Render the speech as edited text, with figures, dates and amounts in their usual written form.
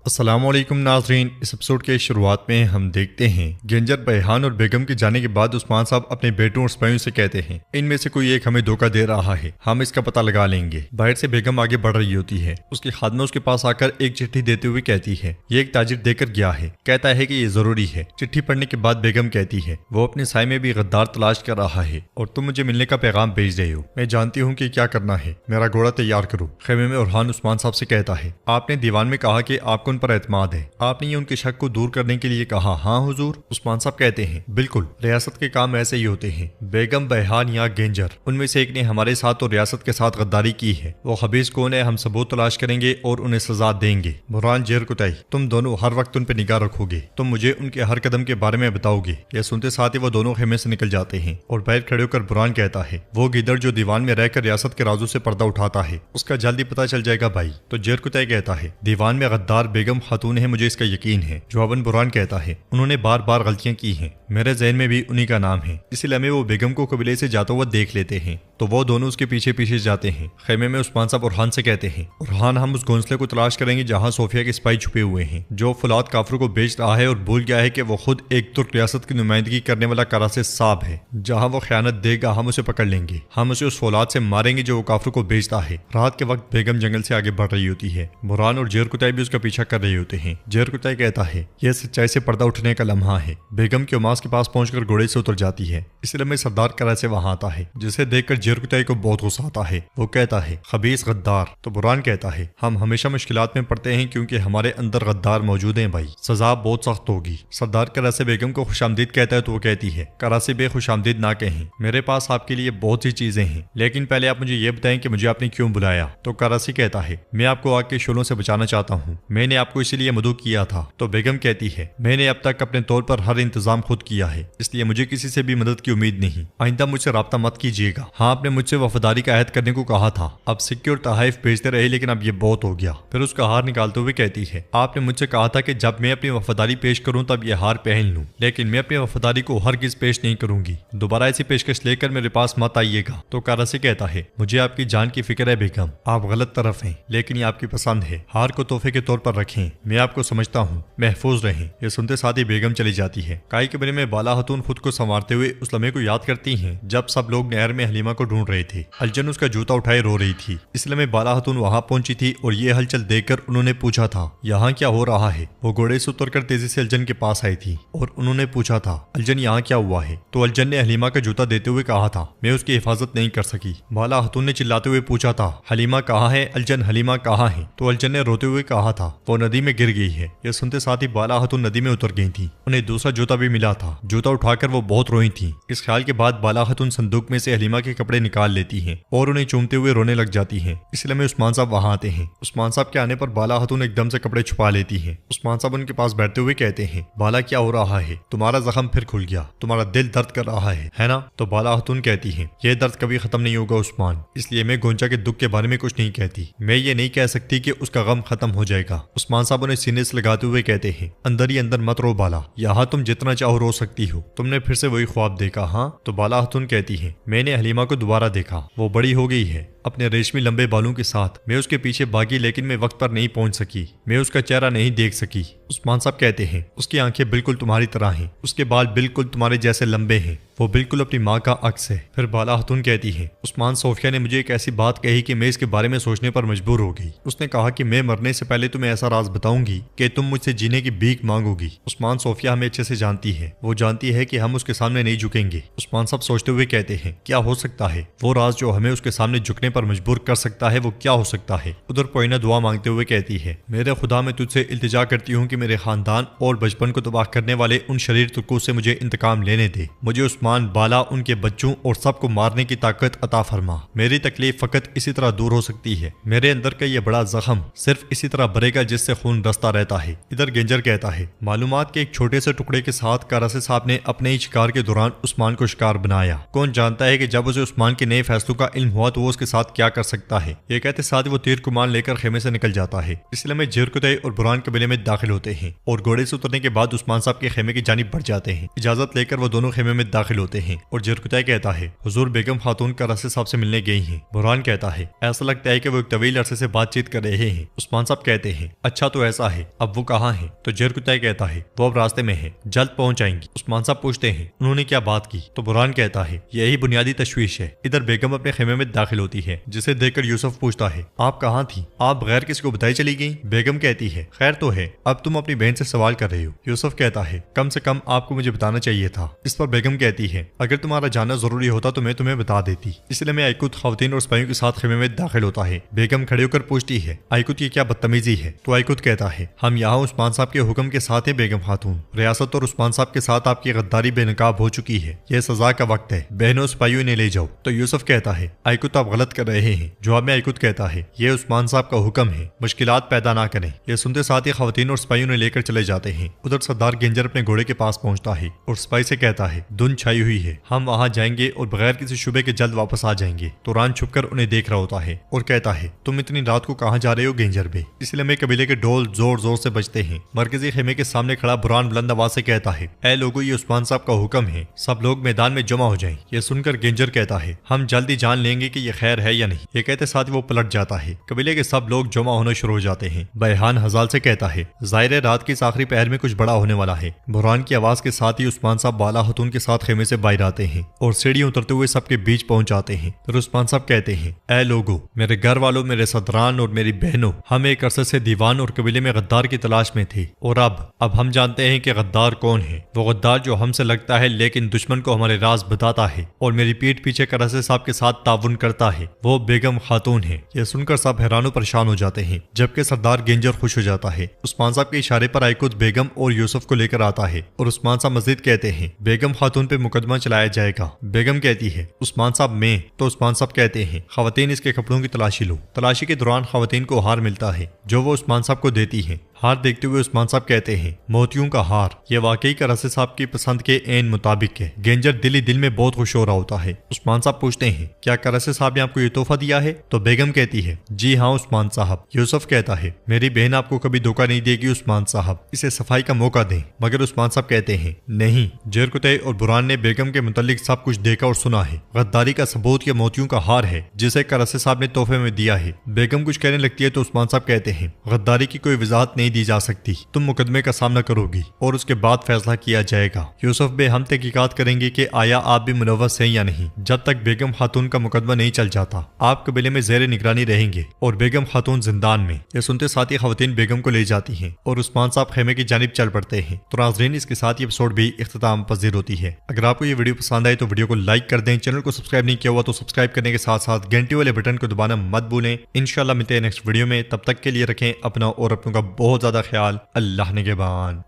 अस्सलामुअलैकुम नाज़रीन, इस एपिसोड के शुरुआत में हम देखते हैं गेंजर बहहान और बेगम के जाने के बाद उस्मान साहब अपने बेटों और सिपाहियों से कहते हैं इनमें से कोई एक हमें धोखा दे रहा है, हम इसका पता लगा लेंगे। बाहर से बेगम आगे बढ़ रही होती है। उसकी खादमा उसके पास आकर एक चिट्ठी देते हुए कहती है ये एक ताजिर देकर गया है, कहता है कि ये जरूरी है। चिट्ठी पढ़ने के बाद बेगम कहती है वो अपने साय में भी गद्दार तलाश कर रहा है और तुम मुझे मिलने का पैगाम भेज रहे हो। मैं जानती हूँ कि क्या करना है, मेरा घोड़ा तैयार करो। खेमे में उरहान उस्मान साहब से कहता है आपने दीवान में कहा कि आपको उन पर एतमाद है, आपने ये उनके शक को दूर करने के लिए कहा। हाँ हुजूर। उस्मान साहब कहते हैं बिल्कुल, रियासत के काम ऐसे ही होते हैं। बेगम बहहान या गेंजर उनमें से एक ने हमारे साथ और रियासत के साथ गद्दारी की है। वो हबीज कौन है हम सबूत तलाश करेंगे और उन्हें सजा देंगे। बुरहान जेर कुतई, तुम दोनों हर वक्त उन पर निगाह रखोगे, तुम मुझे उनके हर कदम के बारे में बताओगे। यह सुनते साथ ही वो दोनों खेमे से निकल जाते हैं और बाहर खड़े होकर बुरहान कहता है वो गिदड़ जो दीवान में रहकर रियासत के राजों से पर्दा उठाता है उसका जल्दी पता चल जाएगा भाई। तो जेर कुतई कहता है दीवान में गद्दार बेगम खातून है, मुझे इसका यकीन है। जवाबन बुरहान कहता है उन्होंने बार बार गलतियां की हैं, मेरे ज़हन में भी उन्हीं का नाम है। इसी लम्हे वो बेगम को कबीले से जाता हुआ देख लेते हैं तो वो दोनों उसके पीछे पीछे जाते हैं। खेमे में उस्मान साहब उरहान से कहते हैं उरहान हम उस घोंसले को तलाश करेंगे जहां सोफिया के सिपाही छुपे हुए हैं जो फुलाद काफरों को बेच रहा है और भूल गया है कि वो खुद एक तुर्क रियासत की नुमाइंदगी करने वाला करासे साहब है। जहां वो खयानत देगा हम उसे पकड़ लेंगे, हम उसे उस फौलाद से मारेंगे जो वो काफरों को बेचता है। रात के वक्त बेगम जंगल से आगे बढ़ रही होती है। बुरहान और जेर कुतई भी उसका पीछा कर रहे होते हैं। जेर कुतई कहता है यह सच्चाई से पर्दा उठने का लम्हा है। बेगम की उमास के पास पहुंचकर घोड़े से उतर जाती है। इस लम्हे सरदार करासे वहां आता है जिसे देखकर जेर कुतई को बहुत गुस्सा आता है। वो कहता है खबीस गद्दार। तो बुरहान कहता है हम हमेशा मुश्किलात में पड़ते हैं क्योंकि हमारे अंदर गद्दार मौजूद हैं भाई, सजा बहुत सख्त होगी। सरदार करासे बेगम को खुशामदीद कहता है तो वो कहती है करासे बे खुशामदीद ना कहें, मेरे पास आपके लिए बहुत सी चीजें हैं, लेकिन पहले आप मुझे ये बताएं कि मुझे आपने क्यों बुलाया। तो करासी कहता है मैं आपको आग के शोलों से बचाना चाहता हूँ, मैंने आपको इसीलिए मदऊ किया था। तो बेगम कहती है मैंने अब तक अपने तौर पर हर इंतजाम खुद किया है, इसलिए मुझे किसी से भी मदद की उम्मीद नहीं। आइंदा मुझसे राब्ता मत कीजिएगा। हाँ आपने मुझसे वफादारी का अहद करने को कहा था, अब सिक्के और तहाइफ भेजते रहे लेकिन अब ये बहुत हो गया। फिर उसका हार निकालते हुए कहती है आपने मुझसे कहा था कि जब मैं अपनी वफादारी पेश करूं तब ये हार पहन लूं, लेकिन मैं अपनी वफादारी को हरगिज पेश नहीं करूंगी। दोबारा ऐसी पेशकश लेकर मेरे पास मत आइएगा। तो करासी कहता है मुझे आपकी जान की फिक्र है बेगम, आप गलत तरफ हैं लेकिन ये आपकी पसंद है, हार को तोहफे के तौर पर रखें, मैं आपको समझता हूँ, महफूज रहें। ये सुनते साथ ही बेगम चली जाती है। काई के बने में बाला हतून खुद को संवारते हुए उस लम्हे को याद करती हैं जब सब लोग नहर में हलीमा को ढूंढ रहे थे। अलजन उसका जूता उठाए रो रही थी। इस लम्हे बाला हतून वहां पहुंची थी और ये हलचल देखकर उन्होंने पूछा था यहाँ क्या हो रहा है। वो घोड़े से उतरकर तेजी से अलजन के पास आई थी और उन्होंने पूछा था अलजन यहाँ क्या हुआ है। तो अलजन ने हलीमा का जूता देते हुए कहा था मैं उसकी हिफाजत नहीं कर सकी। बाला हतून ने चिल्लाते हुए पूछा था हलीमा कहाँ है अलजन, हलीमा कहाँ है। तो अलजन ने रोते हुए कहा था वो नदी में गिर गई है। यह सुनते साथ ही बाला हतून नदी में उतर गई थी। उन्हें दूसरा जूता भी मिला था। जूता उठाकर वो बहुत रोई थी। इस ख्याल के बाद बाला हतून संदूक में से हलीमा के कपड़े निकाल लेती हैं और उन्हें चूमते हुए रोने लग जाती हैं। इसलिए में उस्मान साहब वहां आते हैं। उस्मान साहब के आने पर बाला हतून एकदम से कपड़े छुपा लेती हैं। उस्मान साहब उनके पास बैठते हुए कहते हैं बाला क्या हो रहा है, तुम्हारा जख्म फिर खुल गया, तुम्हारा दिल दर्द कर रहा है ना। तो बाला हतून कहती है यह दर्द कभी खत्म नहीं होगा उस्मान, इसलिए मैं गोंचा के दुख के बारे में कुछ नहीं कहती। मैं ये नहीं कह सकती कि उसका गम खत्म हो जाएगा। उस्मान साहब उन्हें सीने से लगाते हुए कहते हैं अंदर ही अंदर मत रो बाला, यहाँ तुम जितना चाहो रो सकती हो, तुमने फिर से वही ख्वाब देखा। हाँ। तो बाला हतून कहती है मैंने हलीमा को दोबारा देखा, वो बड़ी हो गई है अपने रेशमी लंबे बालों के साथ। मैं उसके पीछे भागी लेकिन मैं वक्त पर नहीं पहुंच सकी, मैं उसका चेहरा नहीं देख सकी। उस्मान साहब कहते हैं उसकी आंखें बिल्कुल तुम्हारी तरह हैं, उसके बाल बिल्कुल तुम्हारे जैसे लंबे हैं, वो बिल्कुल अपनी माँ का अक्स है। फिर बाला हतून कहती है उस्मान सोफिया ने मुझे एक ऐसी बात कही कि मैं इसके बारे में सोचने पर मजबूर हो गई। उसने कहा कि मैं मरने से पहले तुम्हें ऐसा राज बताऊंगी कि तुम मुझसे जीने की भीख मांगोगी। उस्मान सोफिया हमें अच्छे से जानती है, वो जानती है कि हम उसके सामने नहीं झुकेंगे। उस्मान साहब सोचते हुए कहते हैं क्या हो सकता है वो राज जो हमें उसके सामने झुकने पर मजबूर कर सकता है, वो क्या हो सकता है। उधर पोइना दुआ मांगते हुए कहती है मेरे खुदा मैं तुझसे इल्तिजा करती हूँ कि मेरे खानदान और बचपन को तबाह करने वाले उन शरीर तुर्कों से मुझे इंतकाम लेने दे। मुझे उस्मान, बाला, उनके बच्चों और सबको मारने की ताकत अता फरमा। मेरी तकलीफ फकत इसी तरह दूर हो सकती है। मेरे अंदर का ये बड़ा जख्म सिर्फ इसी तरह भरेगा जिससे खून रसता रहता है। इधर गेंजर कहता है मालूमात के एक छोटे से टुकड़े के साथ करासे साहब ने अपने ही शिकार के दौरान उस्मान को शिकार बनाया। कौन जानता है कि जब उसे उस्मान के नए फैसलों का इल्म हुआ तो वो उसके साथ साथ क्या कर सकता है। ये कहते साथ वो तीर कुमान लेकर खेमे से निकल जाता है। इसलिए में जिरकुतई और बुरहान कबीले में दाखिल होते हैं और घोड़े से उतरने के बाद उस्मान साहब के खेमे की जानिब बढ़ जाते हैं। इजाजत लेकर वो दोनों खेमे में दाखिल होते हैं और जिरकुतई कहता है हुजूर बेगम खातून करासी साहब से मिलने गई हैं। बुरहान कहता है ऐसा लगता है कि वो एक तवील अरसे से बातचीत कर रहे हैं। उस्मान साहब कहते हैं अच्छा तो ऐसा है, अब वो कहाँ है? तो जिरकुतई कहता है वो अब रास्ते में है, जल्द पहुंच जाएंगी। उस्मान साहब पूछते हैं उन्होंने क्या बात की? तो बुरहान कहता है यही बुनियादी तशवीश है। इधर बेगम अपने खेमे में दाखिल होती है जिसे देखकर यूसुफ पूछता है आप कहाँ थी? आप बगैर किसी को बताई चली गई? बेगम कहती है खैर तो है, अब तुम अपनी बहन से सवाल कर रहे हो। यूसुफ कहता है कम से कम आपको मुझे बताना चाहिए था। इस पर बेगम कहती है अगर तुम्हारा जानना जरूरी होता तो मैं तुम्हें बता देती। इसलिए मैं आइकुत खवातीन और सिपाहियों के साथ खेमे में दाखिल होता है। बेगम खड़े होकर पूछती है आइकुत ये क्या बदतमीजी है? तो आइकुत कहता है हम यहाँ उस्मान साहब के हुक्म के साथ हैं बेगम खातून। रियासत और उस्मान साहब के साथ आपकी गद्दारी बेनकाब हो चुकी है, यह सजा का वक्त है। बहनों सिपाहियों ने ले जाओ। तो यूसुफ कहता है आइकुत आप गलत कर रहे हैं। जवाब में आइकुत कहता है यह उस्मान साहब का हुक्म है, मुश्किलात पैदा ना करें। यह सुनते साथ ही खवातीन और सिपाहियों ने लेकर चले जाते हैं। उधर सरदार गेंजर अपने घोड़े के पास पहुंचता है और सिपाही से कहता है धुंध छाई हुई है, हम वहां जाएंगे और बगैर किसी शुबे के जल्द वापस आ जाएंगे। तुरान छुपकर उन्हें देख रहा होता है और कहता है तुम इतनी रात को कहाँ जा रहे हो गेंजर बे? इसलिए में कबीले के ढोल जोर जोर से बजते हैं। मरकजी खेमे के सामने खड़ा बुरहान बुलंद आवाज से कहता है ऐ लोगों ये उस्मान साहब का हुक्म है, सब लोग मैदान में जमा हो जाएं। ये सुनकर गेंजर कहता है हम जल्दी जान लेंगे कि ये खैर है या नहीं। ये कहते साथ वो पलट जाता है। कबीले के सब लोग जमा होना शुरू हो जाते हैं। बहहान हजाल से कहता है जाहिर रात की इस आखिरी पहर में कुछ बड़ा होने वाला है। बुरहान की आवाज के साथ ही उस्मान साहब बाला हतून के साथ खेमे से बाहर आते हैं और सीढ़ियां उतरते हुए सबके बीच पहुंच जाते हैं। फिर उस्मान साहब कहते हैं ऐ लोगो, मेरे घर वालों, मेरे सदरान और मेरी बहनों, हम एक अरसे से दीवान और कबीले में गद्दार की तलाश में थे और अब हम जानते हैं कि गद्दार कौन है। वो गद्दार जो हमसे लगता है लेकिन दुश्मन को हमारे राज बताता है और मेरी पीठ पीछे करासी साहब के साथ ताउन करता है, वो बेगम खातून है। यह सुनकर सब हैरान परेशान हो जाते हैं जबकि सरदार गेंजर खुश हो जाता है। उस्मान साहब के इशारे पर आइकुत बेगम और यूसुफ को लेकर आता है और उस्मान साहब मजीद कहते हैं बेगम खातून पे मुकदमा चलाया जाएगा। बेगम कहती है उस्मान साहब मैं। तो उस्मान साहब कहते हैं खवातीन इसके कपड़ों की तलाशी लो। तलाशी के दौरान खवातीन को हार मिलता है जो वो उस्मान साहब को देती है। हार देखते हुए उस्मान साहब कहते हैं मोतियों का हार, यह वाकई करासी साहब की पसंद के एन मुताबिक है। गेंजर दिल ही दिल में बहुत खुश हो रहा होता है। उस्मान साहब पूछते हैं क्या करासी साहब ने आपको ये तोहफा दिया है? तो बेगम कहती है जी हाँ उस्मान साहब। यूसुफ कहता है मेरी बहन आपको कभी धोखा नहीं देगी उस्मान साहब, इसे सफाई का मौका दें। मगर उस्मान साहब कहते हैं नहीं, जिरकुतई और बुरहान ने बेगम के मुतालिक सब कुछ देखा और सुना है। गद्दारी का सबूत ये मोतियों का हार है जिसे करासी साहब ने तोहफे में दिया है। बेगम कुछ कहने लगती है तो उस्मान साहब कहते हैं गद्दारी की कोई वजाहत नहीं दी जा सकती, तुम मुकदमे का सामना करोगी और उसके बाद फैसला किया जाएगा। यूसुफ बे हम तहकीकात करेंगे कि आया आप भी मुलव्वस हैं या नहीं। जब तक बेगम खातून का मुकदमा नहीं चल जाता आप कबीले में जेर निगरानी रहेंगे और बेगम खातून जिंदान में। यह सुनते साथ ही खवातीन बेगम को ले जाती हैं और उस्मान साहब खेमे की जानिब चल पड़ते हैं। तो नाज़रीन इसके साथ ये एपिसोड भी इख्तिताम पजीर होती है। अगर आपको ये वीडियो पसंद आए तो वीडियो को लाइक कर दें। चैनल को सब्सक्राइब नहीं किया हुआ तो सब्सक्राइब करने के साथ साथ घंटी वाले बटन को दबाना मत भूलें। इंशाल्लाह मिलते हैं नेक्स्ट वीडियो में, तब तक के लिए रखें अपना और अपनों का बहुत ज्यादा ख्याल। अल्लाह निगहबान।